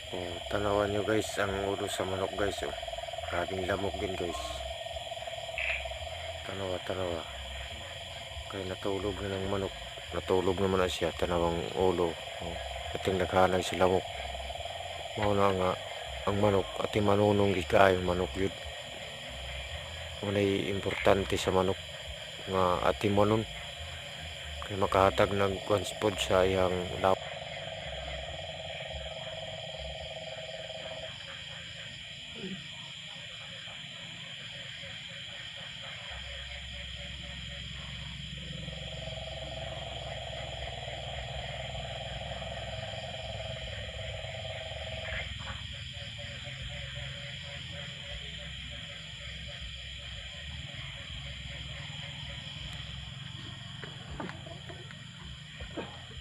O, tanawan nyo guys ang ulo sa manok guys. O, grabing lamok din guys. Tanawa. Kaya natulog na ng manok. Natulog naman na siya. Tanawang ulo. O, ating naghanay si lamok. Mauna nga ang manok. Ating manunong gikayo manok yun. Muna'y importante sa manok. Nga ating manon. Kaya makahatag ng conspod sa iyang lamok.